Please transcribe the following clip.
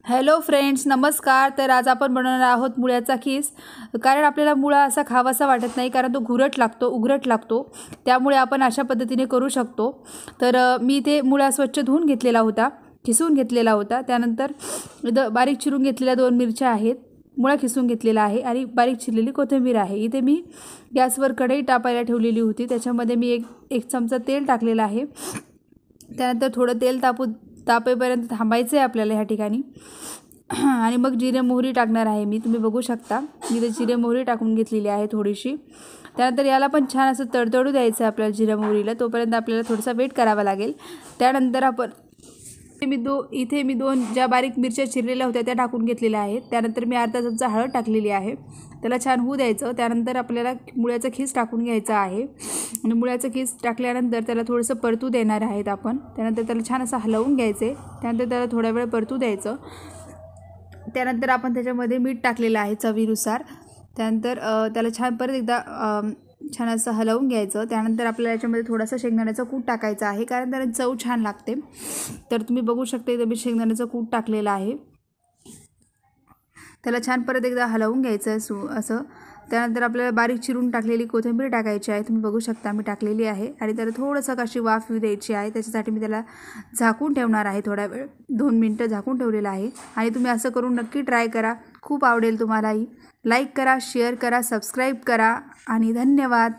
Hello friends, नमस्कार. तर आज आपण बनवणार आहोत मुळ्याचा खीस. कारण आपल्याला मुळा असा खावासा वाटत नाही, कारण तो उघरट लागतो. त्यामुळे आपण अशा पद्धतीने करू शकतो. तर मी ते मुळा स्वच्छ धुवून घेतलेला होता, खिसून घेतलेला होता. त्यानंतर बारीक चिरून घेतलेल्या 2 मिरच्या आहेत, मुळा खिसून घेतलेला आहे आणि बारीक चिरलेली कोथिंबीर आहे. इथे मी गॅसवर कढई तापायला ठेवलेली होती. त्याच्यामध्ये मी एक चमचा तेल टाकलेलं आहे. त्यानंतर थोडं तेल तापेपर्यंत थांबायचं आहे आपल्याला ह्या ठिकाणी. आणि मग जिरे मोहरी टाकणार आहे मी. तुम्ही बघू शकता मी ते जिरे मोहरी टाकून घेतलेली आहे थोडीशी. त्यानंतर याला पण छान असं तडतडू द्यायचं आहे आपल्याला जिरे मोहरीला. तोपर्यंत आपल्याला थोडासा वेट करावा लागेल. त्यानंतर आपण इथे मी 2 ज्या बारीक मिरच्या चिरलेल्या होत्या त्या टाकून घेतलेल्या आहेत. त्यानंतर मी अर्धा चमचा हळद टाकलेली आहे. त्याला छान होऊ द्यायचं. त्यानंतर आपल्याला मुळ्याचं खीस टाकून घ्यायचं आहे आणि मुळ्याचं खीस टाकल्यानंतर त्याला थोडंसं परतू देणार आहेत आपण. त्यानंतर त्याला छान असं हलवून घ्यायचे. त्यानंतर त्याला थोडा वेळ परतू द्यायचं. त्यानंतर आपण त्याच्यामध्ये मीठ टाकलेलं आहे चवीनुसार. त्यानंतर त्याला छान परत एकदा छान असं हलवून घ्यायचं. त्यानंतर आपल्याला याच्यामध्ये थोडासा शेंगदाण्याचा कूट टाकायचा आहे, कारण त्याला चव छान लागते. तर तुम्ही बघू शकता इथे मी शेंगदाण्याचं कूट टाकलेलं आहे. त्याला छान परत एकदा हलवून घ्यायचं असं. त्यानंतर आपल्याला बारीक चिरून टाकलेली कोथिंबीर टाकायची आहे. तुम्ही बघू शकता मी टाकलेली आहे आणि त्याला थोडंसं कशी वाफ येऊ द्यायची आहे. त्याच्यासाठी मी त्याला झाकून ठेवणार आहे. थोडा वेळ 2 मिनटं झाकून ठेवलेलं आहे. आणि तुम्ही असं करून नक्की ट्राय करा, खूप आवडेल तुम्हालाही. लाईक करा, शेअर करा, सबस्क्राईब करा आणि धन्यवाद.